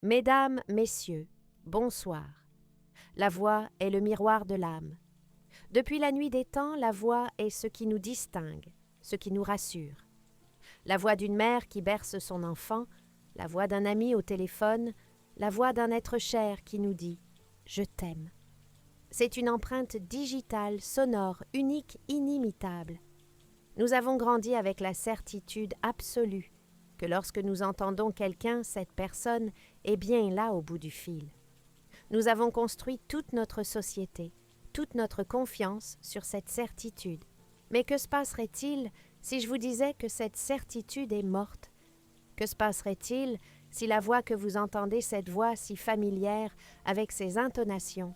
Mesdames, Messieurs, bonsoir. La voix est le miroir de l'âme. Depuis la nuit des temps, la voix est ce qui nous distingue, ce qui nous rassure. La voix d'une mère qui berce son enfant, la voix d'un ami au téléphone, la voix d'un être cher qui nous dit « Je t'aime ». C'est une empreinte digitale, sonore, unique, inimitable. Nous avons grandi avec la certitude absolue que lorsque nous entendons quelqu'un, cette personne est bien là au bout du fil. Nous avons construit toute notre société, toute notre confiance sur cette certitude. Mais que se passerait-il si je vous disais que cette certitude est morte? Que se passerait-il si la voix que vous entendez, cette voix si familière, avec ses intonations,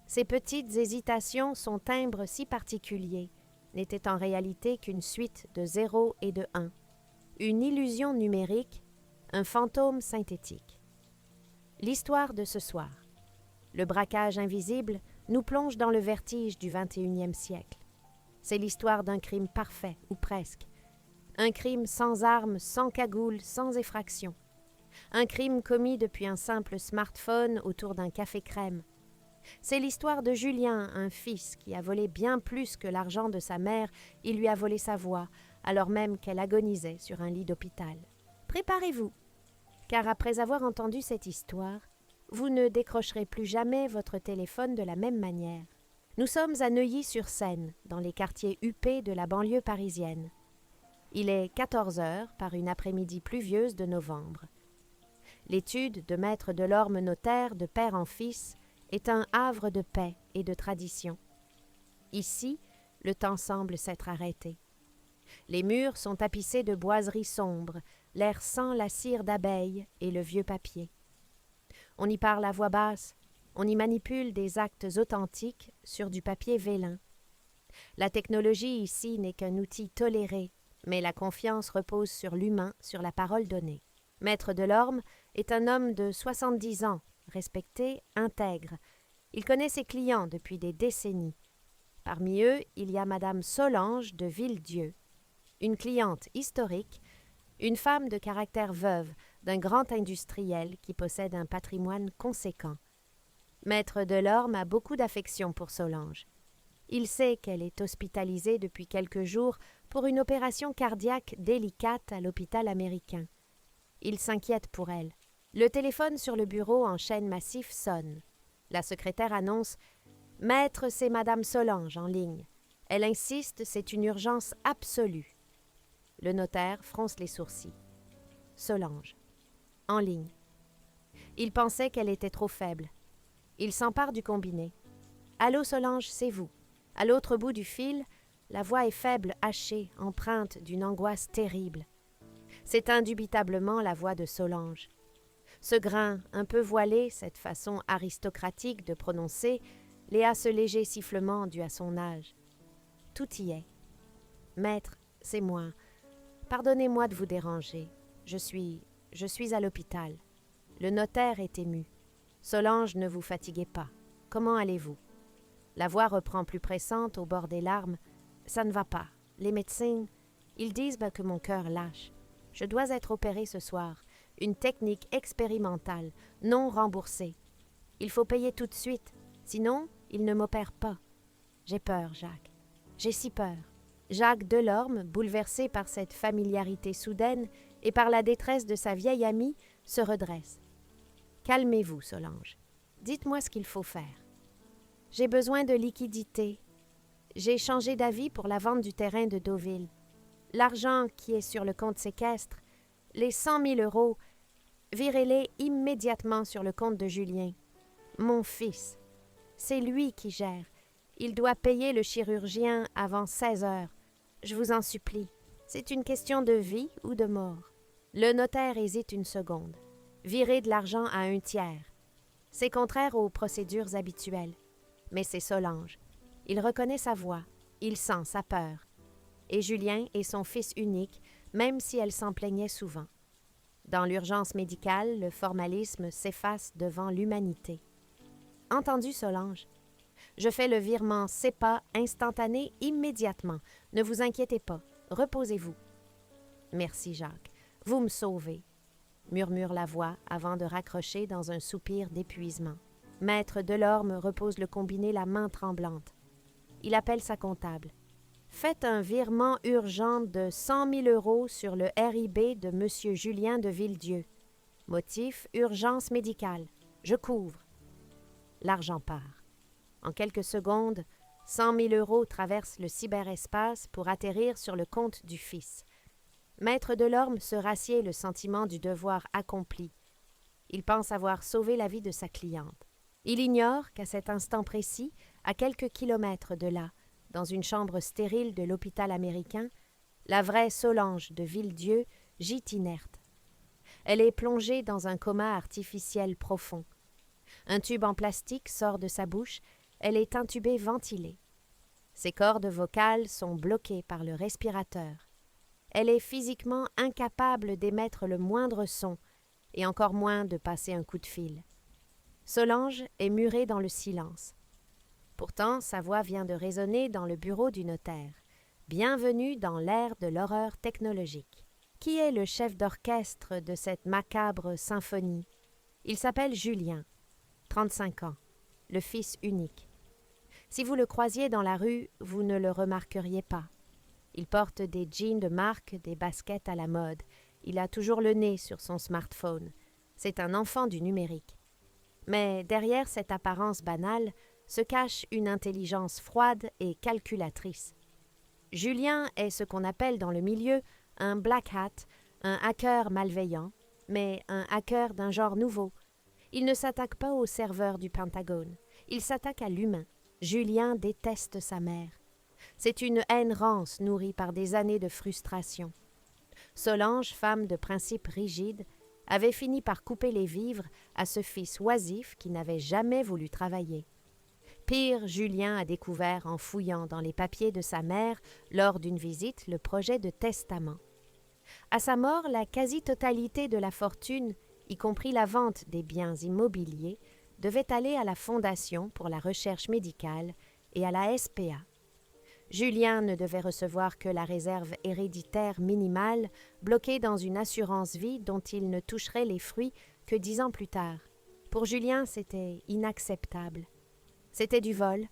ces petites hésitations, son timbre si particulier, n'était en réalité qu'une suite de 0 et de 1, une illusion numérique, un fantôme synthétique. L'histoire de ce soir. Le braquage invisible nous plonge dans le vertige du 21e siècle. C'est l'histoire d'un crime parfait, ou presque. Un crime sans armes, sans cagoule, sans effraction. Un crime commis depuis un simple smartphone autour d'un café crème. C'est l'histoire de Julien, un fils qui a volé bien plus que l'argent de sa mère, il lui a volé sa voix, alors même qu'elle agonisait sur un lit d'hôpital. Préparez-vous, car après avoir entendu cette histoire, vous ne décrocherez plus jamais votre téléphone de la même manière. Nous sommes à Neuilly-sur-Seine, dans les quartiers huppés de la banlieue parisienne. Il est 14 heures par une après-midi pluvieuse de novembre. L'étude de maître Delorme notaire de père en fils est un havre de paix et de tradition. Ici, le temps semble s'être arrêté. Les murs sont tapissés de boiseries sombres, l'air sent la cire d'abeille et le vieux papier. On y parle à voix basse, on y manipule des actes authentiques sur du papier vélin. La technologie ici n'est qu'un outil toléré, mais la confiance repose sur l'humain, sur la parole donnée. Maître Delorme est un homme de 70 ans, respecté, intègre. Il connaît ses clients depuis des décennies. Parmi eux, il y a Madame Solange de Villedieu, une cliente historique, une femme de caractère veuve d'un grand industriel qui possède un patrimoine conséquent. Maître Delorme a beaucoup d'affection pour Solange. Il sait qu'elle est hospitalisée depuis quelques jours pour une opération cardiaque délicate à l'hôpital américain. Il s'inquiète pour elle. Le téléphone sur le bureau en chaîne massif sonne. La secrétaire annonce « Maître, c'est Madame Solange en ligne. Elle insiste, c'est une urgence absolue. » Le notaire fronce les sourcils. Solange. En ligne. Il pensait qu'elle était trop faible. Il s'empare du combiné. « Allô Solange, c'est vous. » À l'autre bout du fil, la voix est faible, hachée, empreinte d'une angoisse terrible. C'est indubitablement la voix de Solange. Ce grain, un peu voilé, cette façon aristocratique de prononcer, Léa ce léger sifflement dû à son âge. Tout y est. Maître, c'est moi. Pardonnez-moi de vous déranger. Je suis à l'hôpital. Le notaire est ému. Solange, ne vous fatiguez pas. Comment allez-vous? La voix reprend plus pressante au bord des larmes. Ça ne va pas. Les médecins, ils disent que mon cœur lâche. Je dois être opérée ce soir. Une technique expérimentale, non remboursée. Il faut payer tout de suite, sinon, ils ne m'opèrent pas. J'ai peur, Jacques. J'ai si peur. Jacques Delorme, bouleversé par cette familiarité soudaine et par la détresse de sa vieille amie, se redresse. Calmez-vous, Solange. Dites-moi ce qu'il faut faire. J'ai besoin de liquidités. J'ai changé d'avis pour la vente du terrain de Deauville. L'argent qui est sur le compte séquestre, les 100 000 €, virez-les immédiatement sur le compte de Julien. Mon fils. C'est lui qui gère. Il doit payer le chirurgien avant 16 heures. Je vous en supplie. C'est une question de vie ou de mort. Le notaire hésite une seconde. Virer de l'argent à un tiers. C'est contraire aux procédures habituelles. Mais c'est Solange. Il reconnaît sa voix. Il sent sa peur. Et Julien est son fils unique, même si elle s'en plaignait souvent. Dans l'urgence médicale, le formalisme s'efface devant l'humanité. Entendu, Solange? Je fais le virement CEPA instantané immédiatement. Ne vous inquiétez pas. Reposez-vous. Merci, Jacques. Vous me sauvez. murmure la voix avant de raccrocher dans un soupir d'épuisement. Maître Delorme repose le combiné la main tremblante. Il appelle sa comptable. Faites un virement urgent de 100 000 € sur le RIB de M. Julien de Villedieu. Motif, urgence médicale. Je couvre. L'argent part. En quelques secondes, 100 000 € traversent le cyberespace pour atterrir sur le compte du fils. Maître Delorme se rassied le sentiment du devoir accompli. Il pense avoir sauvé la vie de sa cliente. Il ignore qu'à cet instant précis, à quelques kilomètres de là, dans une chambre stérile de l'hôpital américain, la vraie Solange de Villedieu gît inerte. Elle est plongée dans un coma artificiel profond. Un tube en plastique sort de sa bouche, elle est intubée ventilée. Ses cordes vocales sont bloquées par le respirateur. Elle est physiquement incapable d'émettre le moindre son, et encore moins de passer un coup de fil. Solange est murée dans le silence. Pourtant, sa voix vient de résonner dans le bureau du notaire. Bienvenue dans l'ère de l'horreur technologique. Qui est le chef d'orchestre de cette macabre symphonie? Il s'appelle Julien, 35 ans, le fils unique. Si vous le croisiez dans la rue, vous ne le remarqueriez pas. Il porte des jeans de marque, des baskets à la mode. Il a toujours le nez sur son smartphone. C'est un enfant du numérique. Mais derrière cette apparence banale se cache une intelligence froide et calculatrice. Julien est ce qu'on appelle dans le milieu un black hat, un hacker malveillant, mais un hacker d'un genre nouveau. Il ne s'attaque pas aux serveurs du Pentagone, il s'attaque à l'humain. Julien déteste sa mère. C'est une haine rance nourrie par des années de frustration. Solange, femme de principes rigides, avait fini par couper les vivres à ce fils oisif qui n'avait jamais voulu travailler. Pire, Julien a découvert en fouillant dans les papiers de sa mère lors d'une visite le projet de testament. À sa mort, la quasi-totalité de la fortune, y compris la vente des biens immobiliers, devait aller à la Fondation pour la recherche médicale et à la SPA. Julien ne devait recevoir que la réserve héréditaire minimale bloquée dans une assurance vie dont il ne toucherait les fruits que 10 ans plus tard. Pour Julien, c'était inacceptable. C'était du vol.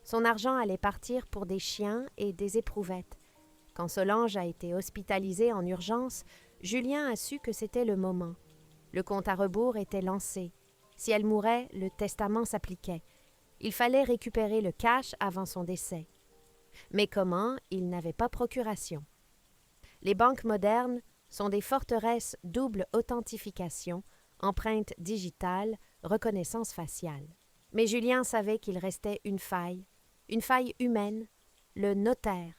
Son argent allait partir pour des chiens et des éprouvettes. Quand Solange a été hospitalisée en urgence, Julien a su que c'était le moment. Le compte à rebours était lancé. Si elle mourait, le testament s'appliquait. Il fallait récupérer le cash avant son décès. Mais comment, il n'avait pas procuration. Les banques modernes sont des forteresses double authentification, empreinte digitale, reconnaissance faciale. Mais Julien savait qu'il restait une faille humaine, le notaire.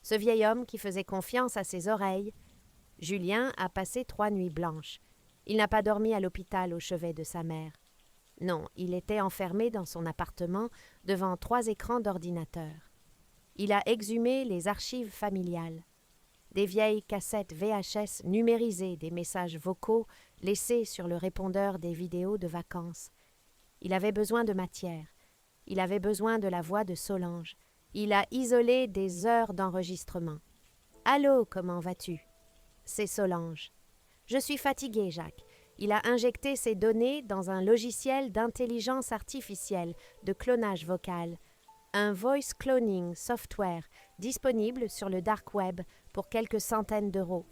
Ce vieil homme qui faisait confiance à ses oreilles. Julien a passé 3 nuits blanches. Il n'a pas dormi à l'hôpital au chevet de sa mère. Non, il était enfermé dans son appartement devant 3 écrans d'ordinateur. Il a exhumé les archives familiales. Des vieilles cassettes VHS numérisées, des messages vocaux laissés sur le répondeur des vidéos de vacances. Il avait besoin de matière. Il avait besoin de la voix de Solange. Il a isolé des heures d'enregistrement. « Allô, comment vas-tu » C'est Solange. « Je suis fatigué, Jacques. » Il a injecté ces données dans un logiciel d'intelligence artificielle, de clonage vocal, un voice cloning software disponible sur le dark web pour quelques centaines d'euros.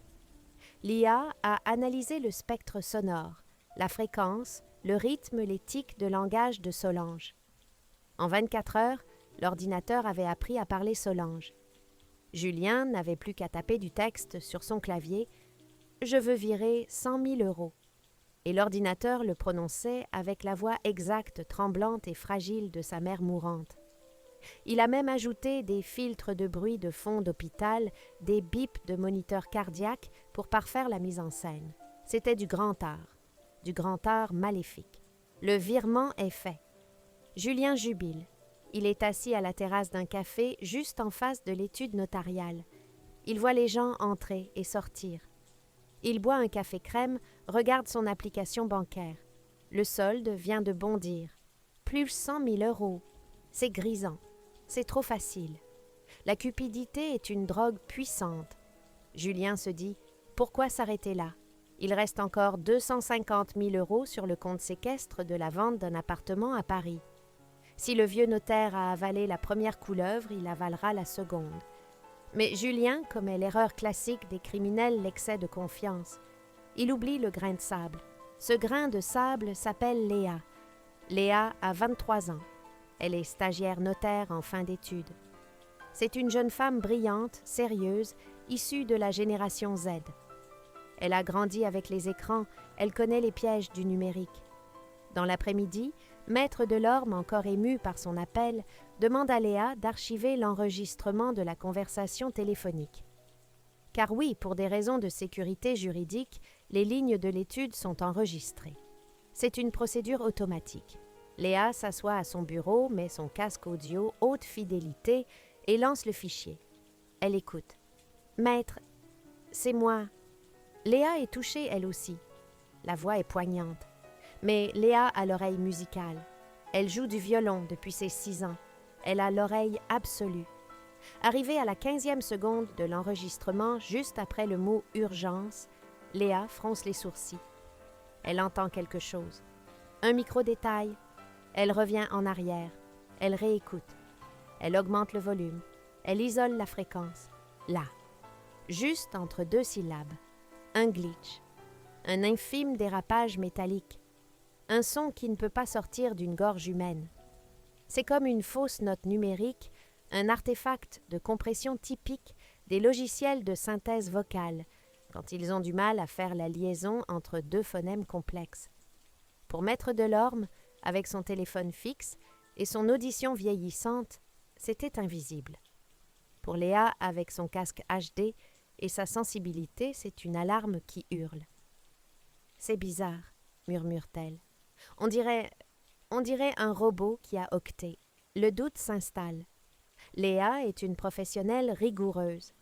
L'IA a analysé le spectre sonore, la fréquence, le rythme, les tics de langage de Solange. En 24 heures, l'ordinateur avait appris à parler Solange. Julien n'avait plus qu'à taper du texte sur son clavier « Je veux virer 100 000 € ». Et l'ordinateur le prononçait avec la voix exacte, tremblante et fragile de sa mère mourante. Il a même ajouté des filtres de bruit de fond d'hôpital, des bips de moniteur cardiaque pour parfaire la mise en scène. C'était du grand art maléfique. Le virement est fait. Julien jubile. Il est assis à la terrasse d'un café juste en face de l'étude notariale. Il voit les gens entrer et sortir. Il boit un café crème, regarde son application bancaire. Le solde vient de bondir. Plus 100 000 €. C'est grisant. C'est trop facile. La cupidité est une drogue puissante. Julien se dit « Pourquoi s'arrêter là ?» Il reste encore 250 000 € sur le compte séquestre de la vente d'un appartement à Paris. Si le vieux notaire a avalé la première couleuvre, il avalera la seconde. Mais Julien commet l'erreur classique des criminels, l'excès de confiance. Il oublie le grain de sable. Ce grain de sable s'appelle Léa. Léa a 23 ans. Elle est stagiaire notaire en fin d'études. C'est une jeune femme brillante, sérieuse, issue de la génération Z. Elle a grandi avec les écrans, elle connaît les pièges du numérique. Dans l'après-midi, Maître Delorme, encore ému par son appel, demande à Léa d'archiver l'enregistrement de la conversation téléphonique. Car oui, pour des raisons de sécurité juridique, les lignes de l'étude sont enregistrées. C'est une procédure automatique. Léa s'assoit à son bureau, met son casque audio haute fidélité et lance le fichier. Elle écoute. « Maître, c'est moi. » Léa est touchée elle aussi. La voix est poignante. Mais Léa a l'oreille musicale. Elle joue du violon depuis ses 6 ans. Elle a l'oreille absolue. Arrivée à la 15e seconde de l'enregistrement, juste après le mot « urgence », Léa fronce les sourcils. Elle entend quelque chose. Un micro-détail. Elle revient en arrière. Elle réécoute. Elle augmente le volume. Elle isole la fréquence. Là. Juste entre 2 syllabes. Un glitch. Un infime dérapage métallique. Un son qui ne peut pas sortir d'une gorge humaine. C'est comme une fausse note numérique, un artefact de compression typique des logiciels de synthèse vocale, quand ils ont du mal à faire la liaison entre 2 phonèmes complexes. Pour Maître Delorme, avec son téléphone fixe et son audition vieillissante, c'était invisible. Pour Léa, avec son casque HD et sa sensibilité, c'est une alarme qui hurle. « C'est bizarre, » murmure-t-elle. On dirait un robot qui a octé. Le doute s'installe. Léa est une professionnelle rigoureuse.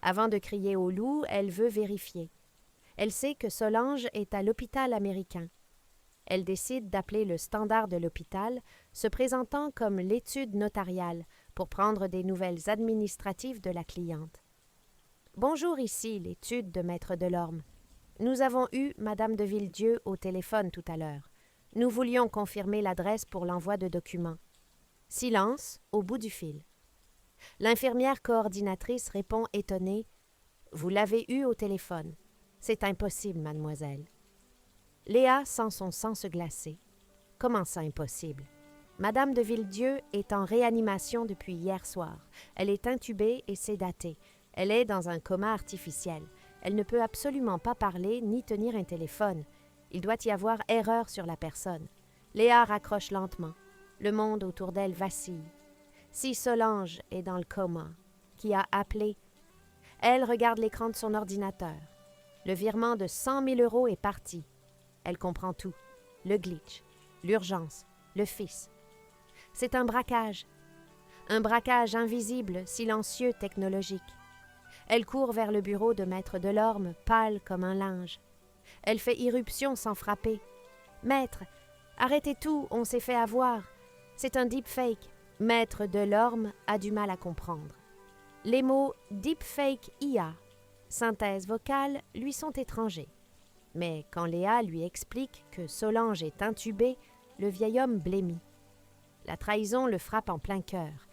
Avant de crier au loup, elle veut vérifier. Elle sait que Solange est à l'hôpital américain. Elle décide d'appeler le standard de l'hôpital, se présentant comme l'étude notariale pour prendre des nouvelles administratives de la cliente. « Bonjour, ici l'étude de Maître Delorme. Nous avons eu Madame de Villedieu au téléphone tout à l'heure. Nous voulions confirmer l'adresse pour l'envoi de documents. » Silence au bout du fil. L'infirmière coordinatrice répond étonnée. « Vous l'avez eu au téléphone. C'est impossible, mademoiselle. » Léa sent son sang se glacer. Comment ça impossible? Madame de Villedieu est en réanimation depuis hier soir. Elle est intubée et sédatée. Elle est dans un coma artificiel. Elle ne peut absolument pas parler ni tenir un téléphone. Il doit y avoir erreur sur la personne. Léa raccroche lentement. Le monde autour d'elle vacille. Si Solange est dans le coma, qui a appelé? Elle regarde l'écran de son ordinateur. Le virement de 100 000 € est parti. Elle comprend tout. Le glitch, l'urgence, le fils. C'est un braquage. Un braquage invisible, silencieux, technologique. Elle court vers le bureau de Maître Delorme, pâle comme un linge. Elle fait irruption sans frapper. « Maître, arrêtez tout, on s'est fait avoir. C'est un deepfake. » Maître Delorme a du mal à comprendre. Les mots « deepfake IA »,« synthèse vocale » lui sont étrangers. Mais quand Léa lui explique que Solange est intubée, le vieil homme blêmit. La trahison le frappe en plein cœur.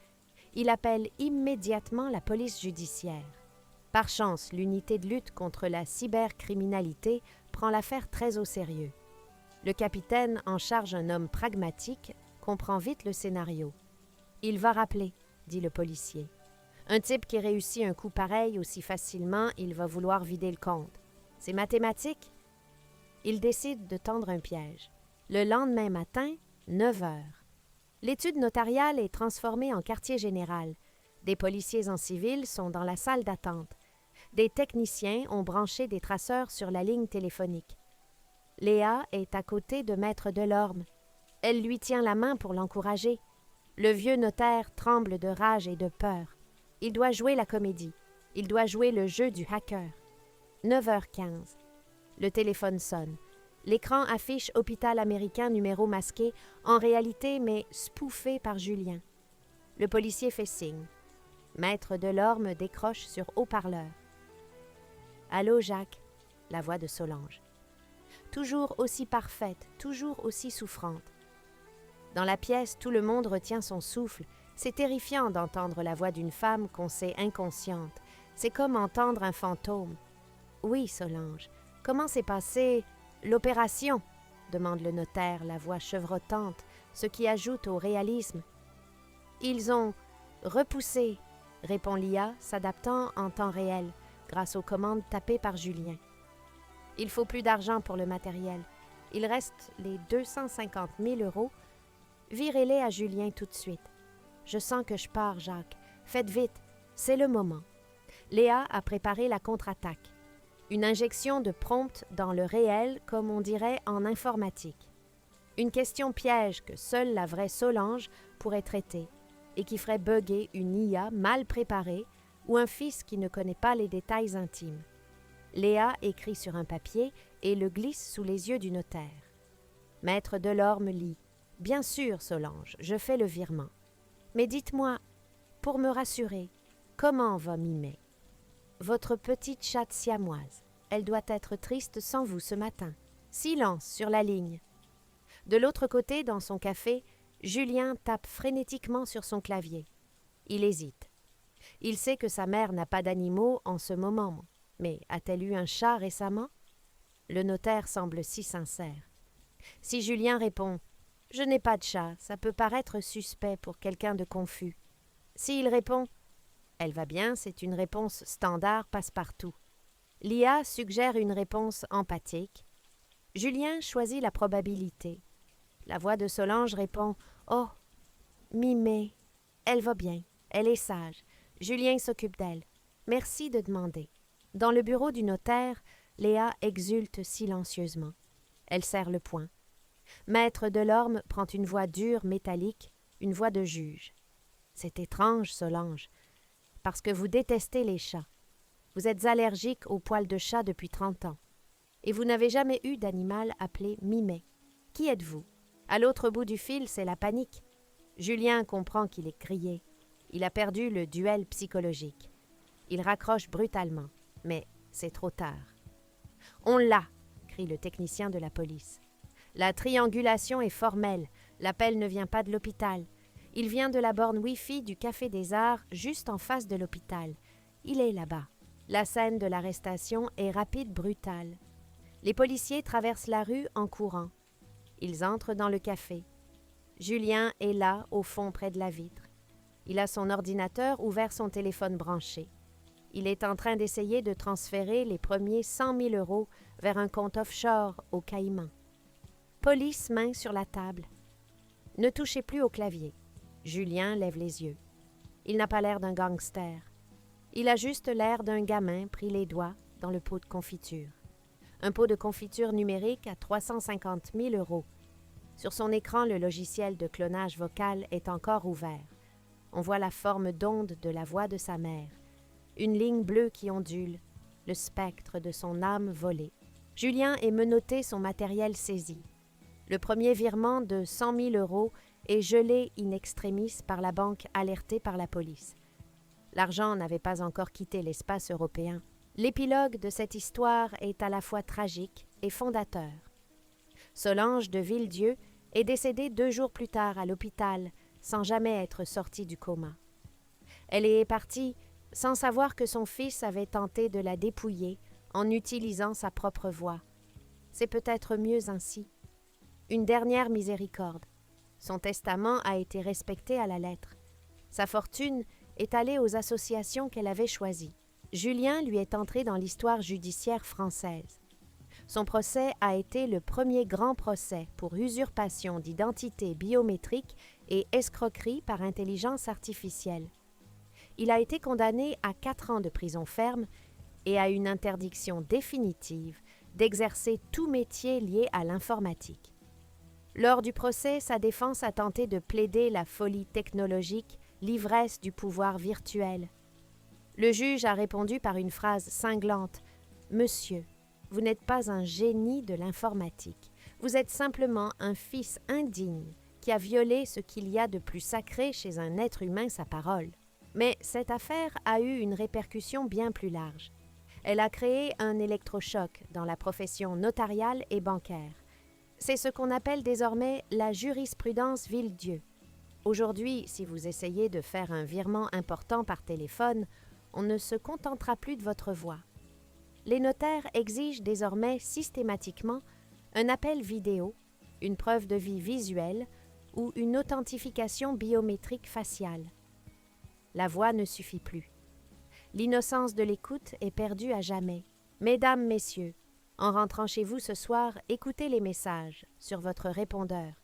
Il appelle immédiatement la police judiciaire. Par chance, l'unité de lutte contre la cybercriminalité prend l'affaire très au sérieux. Le capitaine, en charge un homme pragmatique, comprend vite le scénario. « Il va rappeler », dit le policier. « Un type qui réussit un coup pareil aussi facilement, il va vouloir vider le compte. C'est mathématique ?» Il décide de tendre un piège. Le lendemain matin, 9 heures. L'étude notariale est transformée en quartier général. Des policiers en civil sont dans la salle d'attente. Des techniciens ont branché des traceurs sur la ligne téléphonique. Léa est à côté de Maître Delorme. Elle lui tient la main pour l'encourager. Le vieux notaire tremble de rage et de peur. Il doit jouer la comédie. Il doit jouer le jeu du hacker. 9h15. Le téléphone sonne. L'écran affiche Hôpital américain numéro masqué, en réalité, mais spoofé par Julien. Le policier fait signe. Maître Delorme décroche sur haut-parleur. « Allô, Jacques ?» La voix de Solange. toujours aussi parfaite, toujours aussi souffrante. Dans la pièce, tout le monde retient son souffle. C'est terrifiant d'entendre la voix d'une femme qu'on sait inconsciente. C'est comme entendre un fantôme. « Oui, Solange, comment s'est passée l'opération ?» demande le notaire, la voix chevrotante, ce qui ajoute au réalisme. « Ils ont repoussé », répond Lia, s'adaptant en temps réel, grâce aux commandes tapées par Julien. « Il faut plus d'argent pour le matériel. Il reste les 250 000 €. Virez-les à Julien tout de suite. Je sens que je pars, Jacques. Faites vite, c'est le moment. » Léa a préparé la contre-attaque. Une injection de prompt dans le réel, comme on dirait en informatique. Une question piège que seule la vraie Solange pourrait traiter et qui ferait bugger une IA mal préparée ou un fils qui ne connaît pas les détails intimes. Léa écrit sur un papier et le glisse sous les yeux du notaire. Maître Delorme lit. « Bien sûr, Solange, je fais le virement. Mais dites-moi, pour me rassurer, comment va Mimet ? Votre petite chatte siamoise. Elle doit être triste sans vous ce matin. Silence sur la ligne. » De l'autre côté, dans son café, Julien tape frénétiquement sur son clavier. Il hésite. Il sait que sa mère n'a pas d'animaux en ce moment. Mais a-t-elle eu un chat récemment? Le notaire semble si sincère. Si Julien répond « Je n'ai pas de chat », ça peut paraître suspect pour quelqu'un de confus. S'il répond « Elle va bien », c'est une réponse standard passe-partout. L'IA suggère une réponse empathique. Julien choisit la probabilité. La voix de Solange répond « Oh, Mimé, elle va bien, elle est sage. Julien s'occupe d'elle. Merci de demander. » Dans le bureau du notaire, Léa exulte silencieusement. Elle serre le poing. Maître Delorme prend une voix dure, métallique, une voix de juge. « C'est étrange, Solange, parce que vous détestez les chats. Vous êtes allergique aux poils de chat depuis 30 ans. Et vous n'avez jamais eu d'animal appelé Mimet. Qui êtes-vous? » À l'autre bout du fil, c'est la panique. Julien comprend qu'il est grillé. Il a perdu le duel psychologique. Il raccroche brutalement, mais c'est trop tard. « On l'a !» crie le technicien de la police. La triangulation est formelle. L'appel ne vient pas de l'hôpital. Il vient de la borne Wi-Fi du Café des Arts, juste en face de l'hôpital. Il est là-bas. La scène de l'arrestation est rapide, brutale. Les policiers traversent la rue en courant. Ils entrent dans le café. Julien est là, au fond, près de la vitre. Il a son ordinateur ou vers son téléphone branché. Il est en train d'essayer de transférer les premiers 100 000 € vers un compte offshore au Caïmans. Police, main sur la table. Ne touchez plus au clavier. Julien lève les yeux. Il n'a pas l'air d'un gangster. Il a juste l'air d'un gamin pris les doigts dans le pot de confiture. Un pot de confiture numérique à 350 000 €. Sur son écran, le logiciel de clonage vocal est encore ouvert. On voit la forme d'onde de la voix de sa mère. Une ligne bleue qui ondule, le spectre de son âme volée. Julien est menotté, son matériel saisi. Le premier virement de 100 000 € est gelé in extremis par la banque alertée par la police. L'argent n'avait pas encore quitté l'espace européen. L'épilogue de cette histoire est à la fois tragique et fondateur. Solange de Villedieu est décédée 2 jours plus tard à l'hôpital, sans jamais être sortie du coma. Elle est partie sans savoir que son fils avait tenté de la dépouiller en utilisant sa propre voix. C'est peut-être mieux ainsi. Une dernière miséricorde. Son testament a été respecté à la lettre. Sa fortune est allée aux associations qu'elle avait choisies. Julien lui est entré dans l'histoire judiciaire française. Son procès a été le premier grand procès pour usurpation d'identité biométrique et escroquerie par intelligence artificielle. Il a été condamné à 4 ans de prison ferme et à une interdiction définitive d'exercer tout métier lié à l'informatique. Lors du procès, sa défense a tenté de plaider la folie technologique, l'ivresse du pouvoir virtuel. Le juge a répondu par une phrase cinglante « Monsieur, vous n'êtes pas un génie de l'informatique. Vous êtes simplement un fils indigne qui a violé ce qu'il y a de plus sacré chez un être humain, sa parole. » Mais cette affaire a eu une répercussion bien plus large. Elle a créé un électrochoc dans la profession notariale et bancaire. C'est ce qu'on appelle désormais la jurisprudence Villedieu. Aujourd'hui, si vous essayez de faire un virement important par téléphone, on ne se contentera plus de votre voix. Les notaires exigent désormais systématiquement un appel vidéo, une preuve de vie visuelle ou une authentification biométrique faciale. La voix ne suffit plus. L'innocence de l'écoute est perdue à jamais. Mesdames, messieurs, en rentrant chez vous ce soir, écoutez les messages sur votre répondeur.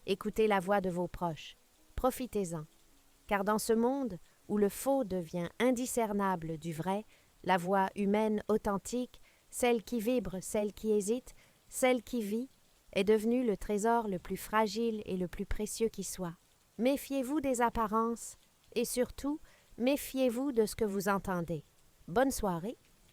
Écoutez la voix de vos proches. Profitez-en. Car dans ce monde où le faux devient indiscernable du vrai, la voix humaine authentique, celle qui vibre, celle qui hésite, celle qui vit, est devenue le trésor le plus fragile et le plus précieux qui soit. Méfiez-vous des apparences et surtout, méfiez-vous de ce que vous entendez. Bonne soirée.